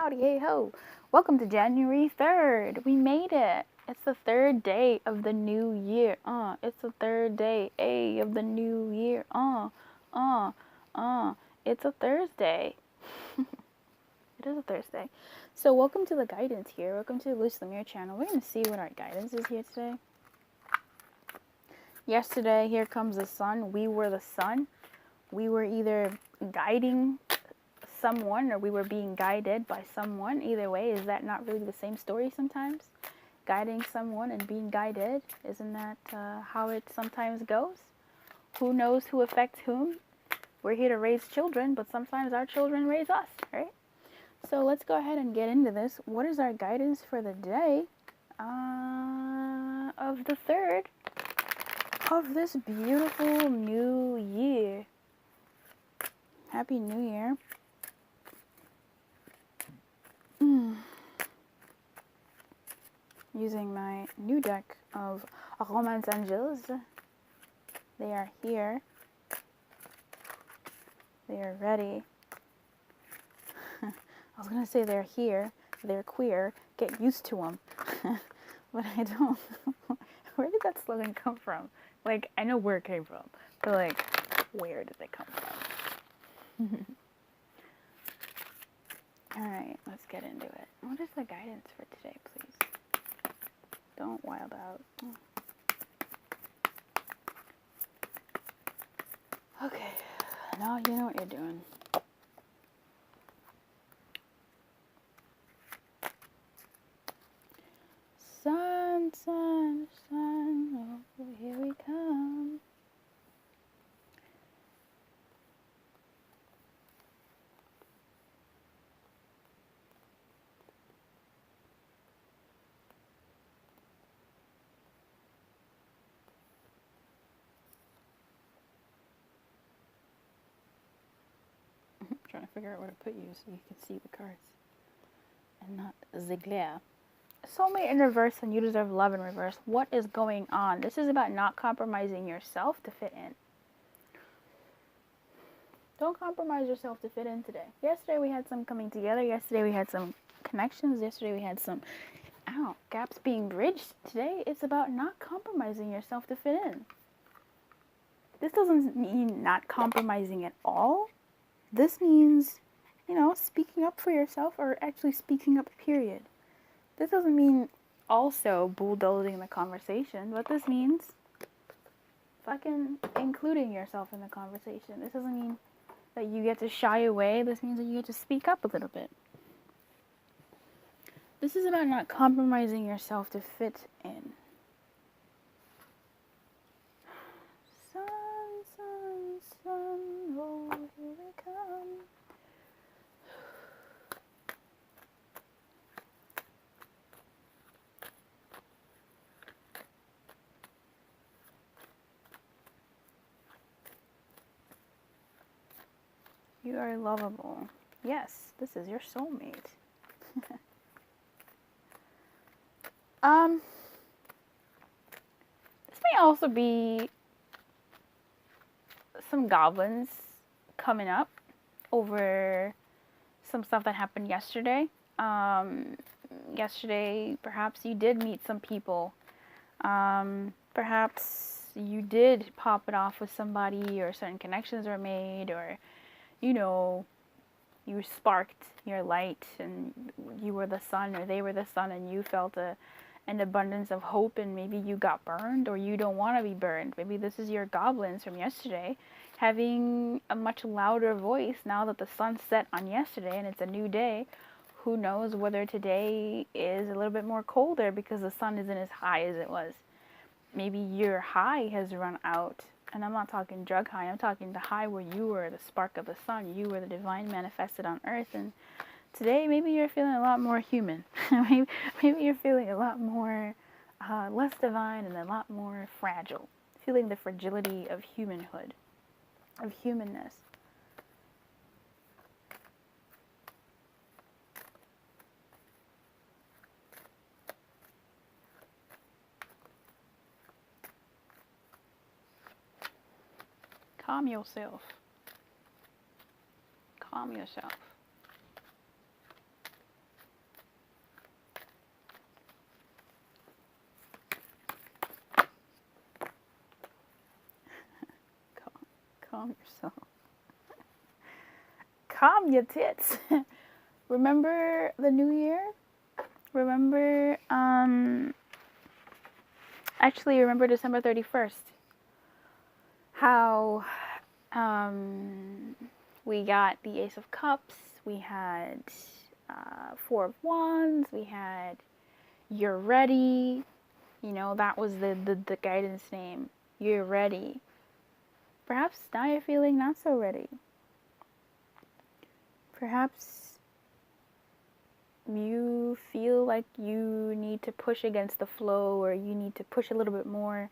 Howdy, hey ho. Welcome to January 3rd. We made it. It's the third day of the new year. It's the third day, of the new year. Uh. It's a Thursday. It is a Thursday. So welcome to the guidance here. Welcome to the Luce Lemire channel. We're going to see what our guidance is here today. Yesterday, here comes the sun. We were the sun. We were either guiding someone or we were being guided by someone. Either way, is that not really the same story sometimes? Guiding someone and being guided, isn't that how it sometimes goes? Who knows who affects whom? We're here to raise children, but sometimes our children raise us, right? So let's go ahead and get into this. What is our guidance for the day of the 3rd of this beautiful new year? Happy New Year. Using my new deck of Romance Angels. They are here. They are ready. I was going to say they're here. They're queer. Get used to them. But I don't. Where did that slogan come from? Like, I know where it came from. But, like, where did it come from? Alright, let's get into it. What is the guidance for today, please? Don't wild out. Okay, now you know what you're doing. Sun, sun, sun, oh, here we come. Trying to figure out where to put you so you can see the cards and not the glare. Soulmate in reverse and you deserve love in reverse. What is going on? This is about not compromising yourself to fit in. Don't compromise yourself to fit in today. Yesterday we had some coming together. Yesterday we had some connections. Yesterday we had some gaps being bridged. Today it's about not compromising yourself to fit in. This doesn't mean not compromising at all. This means, speaking up for yourself, or actually speaking up, period. This doesn't mean also bulldozing the conversation, but this means fucking including yourself in the conversation. This doesn't mean that you get to shy away. This means that you get to speak up a little bit. This is about not compromising yourself to fit in. Sun, sun, sun, oh, here we come. You are lovable. Yes, this is your soulmate. This may also be some goblins coming up over some stuff that happened yesterday. Yesterday, perhaps you did meet some people. Perhaps you did pop it off with somebody, or certain connections were made, or you sparked your light and you were the sun, or they were the sun, and you felt an abundance of hope, and maybe you got burned, or you don't want to be burned. Maybe this is your goblins from yesterday having a much louder voice now that the sun set on yesterday and it's a new day. Who knows whether today is a little bit more colder because the sun isn't as high as it was. Maybe your high has run out. And I'm not talking drug high, I'm talking the high where you were the spark of the sun, you were the divine manifested on earth, and today maybe you're feeling a lot more human. maybe you're feeling a lot more, less divine and a lot more fragile. Feeling the fragility of humanhood, of humanness. Calm yourself. Calm yourself. calm your tits. Remember the new year? Remember, actually remember December 31st. How, we got the Ace of Cups, we had, Four of Wands, we had You're Ready. You know, that was the guidance name. You're ready. Perhaps now you're feeling not so ready. Perhaps you feel like you need to push against the flow, or you need to push a little bit more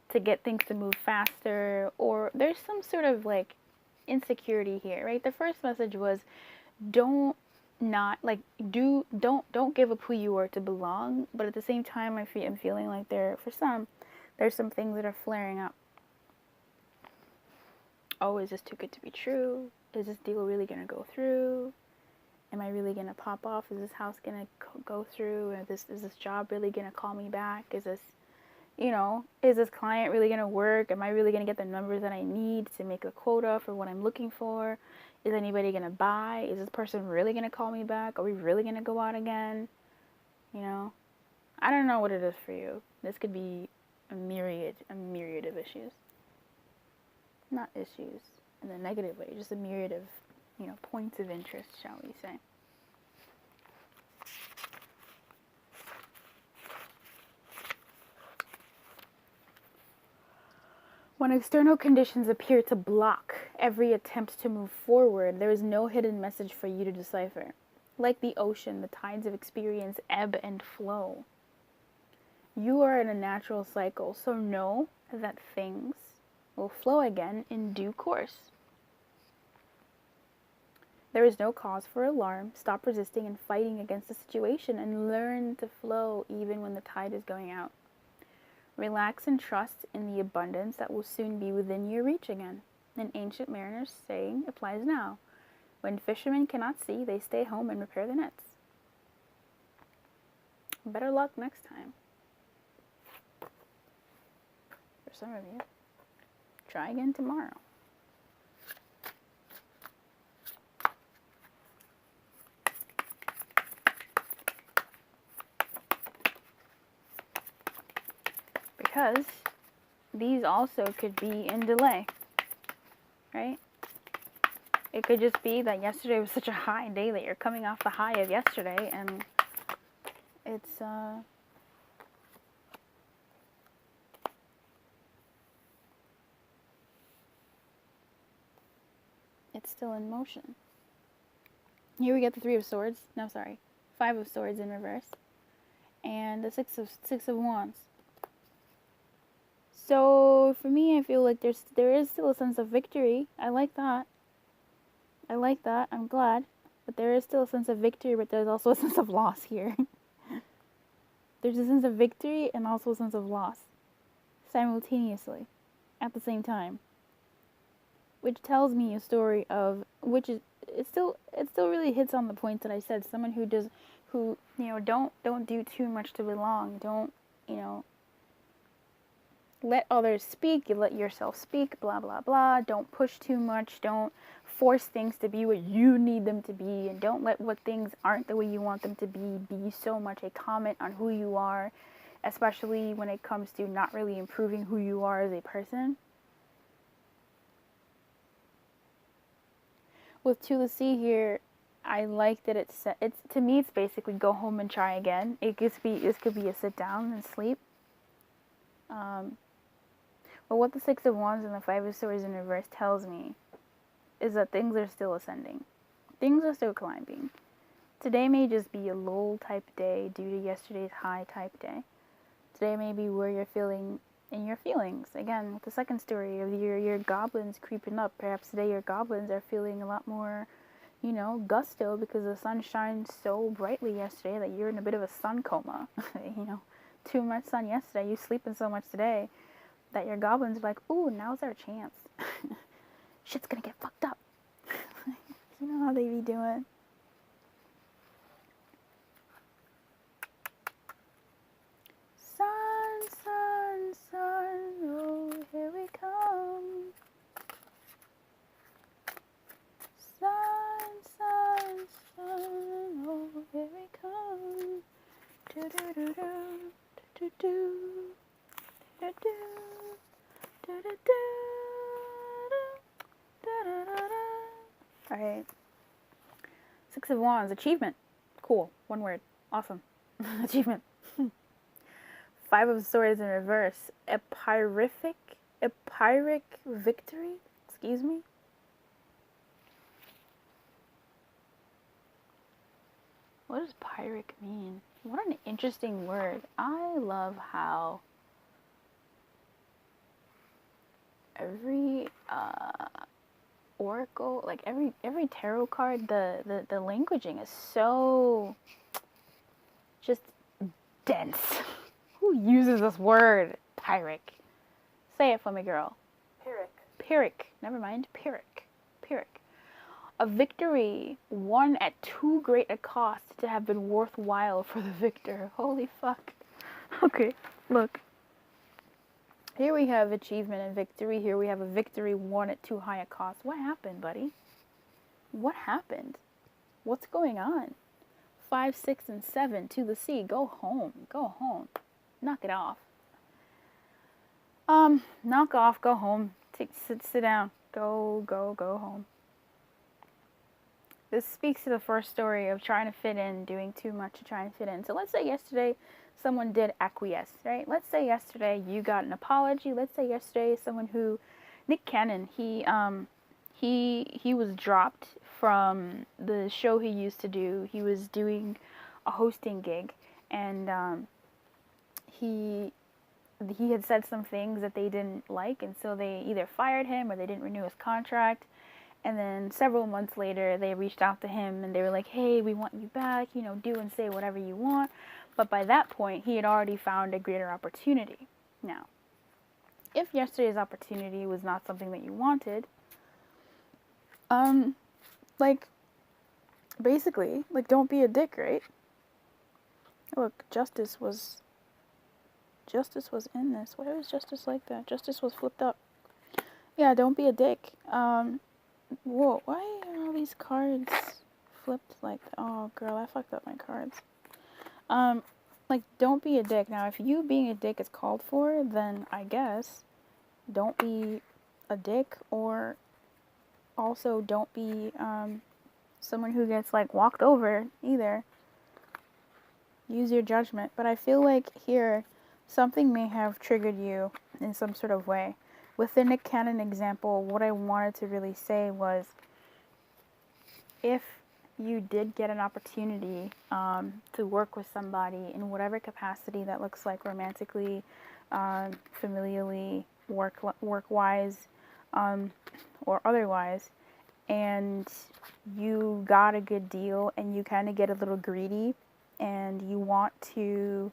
to get things to move faster, or there's some sort of like insecurity here, right? The first message was don't give up who you are to belong, but at the same time I'm feeling like there's some things that are flaring up. Oh, is this too good to be true? Is this deal really gonna go through? Am I really gonna pop off? Is this house gonna go through? Is this job really gonna call me back? Is this client really gonna work? Am I really gonna get the numbers that I need to make a quota for what I'm looking for? Is anybody gonna buy? Is this person really gonna call me back? Are we really gonna go out again? I don't know what it is for you. This could be a myriad of issues. Not issues in a negative way, just a myriad of, points of interest, shall we say. When external conditions appear to block every attempt to move forward, there is no hidden message for you to decipher. Like the ocean, the tides of experience ebb and flow. You are in a natural cycle, so know that things will flow again in due course. There is no cause for alarm. Stop resisting and fighting against the situation and learn to flow even when the tide is going out. Relax and trust in the abundance that will soon be within your reach again. An ancient mariner's saying applies now. When fishermen cannot see, they stay home and repair the nets. Better luck next time. For some of you, try again tomorrow. Because these also could be in delay, right? It could just be that yesterday was such a high day that you're coming off the high of yesterday, and it's still in motion. Here we get the Five of Swords in reverse, and the Six of Wands. So for me, I feel like there is still a sense of victory. I like that. I'm glad. But there is still a sense of victory, but there's also a sense of loss here. There's a sense of victory and also a sense of loss simultaneously at the same time. Which tells me a story of it still really hits on the point that I said. Someone who don't do too much to belong. Don't, let others speak, you let yourself speak, blah, blah, blah. Don't push too much. Don't force things to be what you need them to be. And don't let what things aren't the way you want them to be so much a comment on who you are, especially when it comes to not really improving who you are as a person. With Two to See here, I like that to me it's basically go home and try again. This could be a sit down and sleep. But what the Six of Wands and the Five of Swords in reverse tells me is that things are still ascending. Things are still climbing. Today may just be a lull type day due to yesterday's high type day. Today may be where you're feeling in your feelings. Again, with the second story of your goblins creeping up. Perhaps today your goblins are feeling a lot more, gusto because the sun shined so brightly yesterday that you're in a bit of a sun coma. Too much sun yesterday. You sleeping so much today that your goblins are like, ooh, now's our chance. Shit's gonna get fucked up. You know how they be doing. Sun, sun, sun, oh, here we come. Sun, Alright. Six of Wands. Achievement. Cool. One word. Awesome. Achievement. Five of Swords in reverse. A Pyrrhic victory? Excuse me? What does Pyrrhic mean? What an interesting word. I love how every oracle, like every tarot card, the languaging is so just dense. Who uses this word? Pyrrhic. Say it for me, girl. Pyrrhic. Never mind. Pyrrhic. A victory won at too great a cost to have been worthwhile for the victor. Holy fuck. Okay, look. Here we have achievement and victory. Here we have a victory won at too high a cost. What happened, buddy? What happened? What's going on? 5, 6, and 7 to the sea. Go home. Go home. Knock it off. Knock off. Go home. Sit down. Go home. This speaks to the first story of trying to fit in, doing too much to try and fit in. So let's say yesterday someone did acquiesce, right? Let's say yesterday you got an apology. Let's say yesterday someone who, Nick Cannon, he was dropped from the show he used to do. He was doing a hosting gig, and he had said some things that they didn't like, and so they either fired him or they didn't renew his contract. And then several months later, they reached out to him and they were like, hey, we want you back, do and say whatever you want. But by that point, he had already found a greater opportunity. Now, if yesterday's opportunity was not something that you wanted, basically, don't be a dick, right? Look, Justice was in this. Why was Justice like that? Justice was flipped up. Yeah, don't be a dick. Whoa, why are all these cards flipped like that? Oh, girl, I fucked up my cards. Don't be a dick. Now, if you being a dick is called for, then I guess don't be a dick, or also don't be, someone who gets, walked over either. Use your judgment. But I feel like here, something may have triggered you in some sort of way. Within the Canon example, what I wanted to really say was, if you did get an opportunity to work with somebody in whatever capacity that looks like, romantically, familially, work-wise, or otherwise, and you got a good deal and you kind of get a little greedy and you want to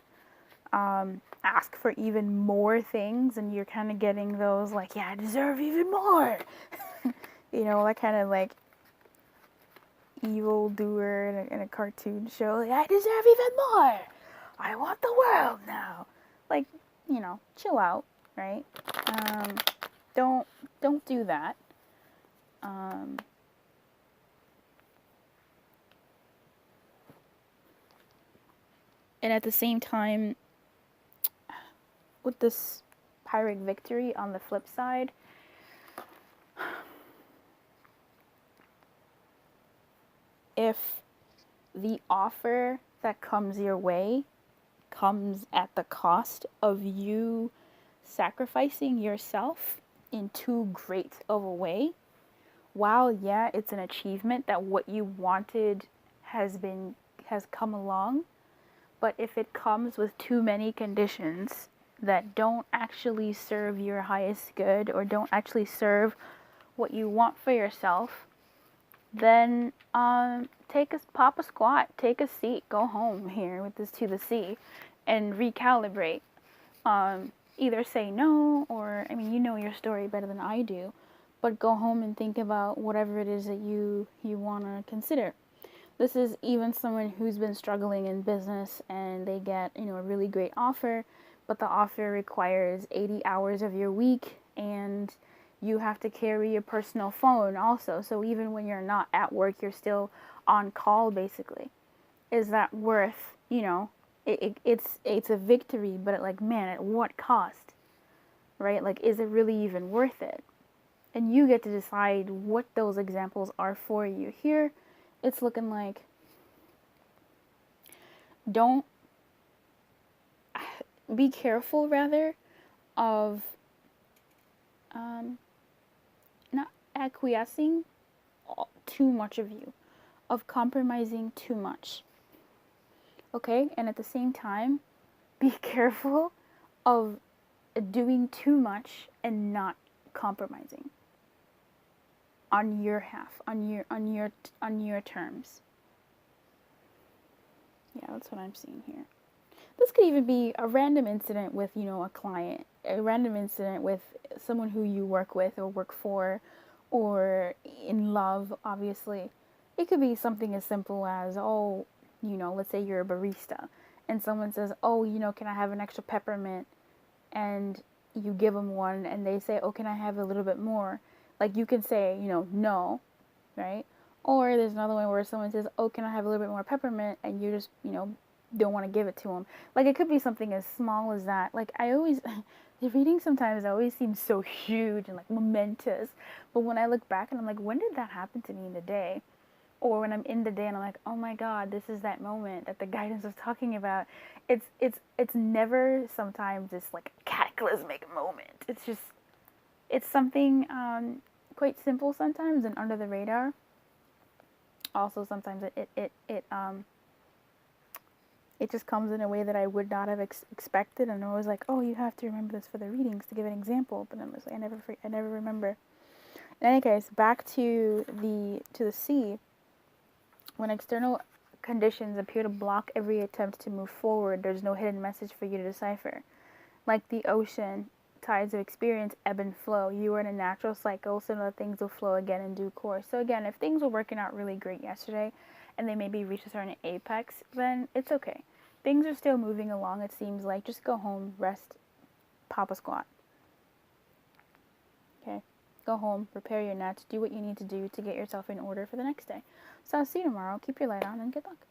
ask for even more things, and you're kind of getting those yeah, I deserve even more. That kind of evil doer in a cartoon show. I deserve even more. I want the world now. Chill out, right? Don't do that. And at the same time, with this Pyrrhic victory on the flip side, if the offer that comes your way comes at the cost of you sacrificing yourself in too great of a way, while yeah, it's an achievement that what you wanted has come along, but if it comes with too many conditions that don't actually serve your highest good or don't actually serve what you want for yourself, then pop a squat, take a seat, go home here with this to the sea, and recalibrate. Either say no, or you know your story better than I do, but go home and think about whatever it is that you want to consider. This is even someone who's been struggling in business and they get a really great offer, but the offer requires 80 hours of your week, and you have to carry your personal phone also. So even when you're not at work, you're still on call, basically. Is that worth, it's a victory, but like, man, at what cost, right? Like, is it really even worth it? And you get to decide what those examples are for you. Here, it's looking like, don't be careful, rather, of not acquiescing too much of you, of compromising too much. Okay? And at the same time, be careful of doing too much and not compromising on your half, on your terms. Yeah, that's what I'm seeing here. This could even be a random incident with, a client, a random incident with someone who you work with or work for, or in love, obviously. It could be something as simple as, oh, let's say you're a barista and someone says, oh, can I have an extra peppermint? And you give them one and they say, oh, can I have a little bit more? Like, you can say, no, right? Or there's another one where someone says, oh, can I have a little bit more peppermint? And you just, don't want to give it to them. Like, it could be something as small as that. Like, the reading sometimes always seems so huge and like momentous. But when I look back and I'm like, when did that happen to me in the day? Or when I'm in the day and I'm like, oh my God, this is that moment that the guidance was talking about. It's never sometimes this like cataclysmic moment. It's something quite simple sometimes and under the radar. Also, sometimes it just comes in a way that I would not have expected, and I'm always like, oh, you have to remember this for the readings to give an example. But I never remember. In any case, back to the sea. When external conditions appear to block every attempt to move forward, there's no hidden message for you to decipher. Like the ocean, tides of experience ebb and flow. You are in a natural cycle, so that things will flow again in due course. So again, if things were working out really great yesterday, and they maybe reached a certain apex, then it's okay. Things are still moving along, it seems like. Just go home, rest, pop a squat. Okay? Go home, prepare your nets, do what you need to do to get yourself in order for the next day. So I'll see you tomorrow. Keep your light on and good luck.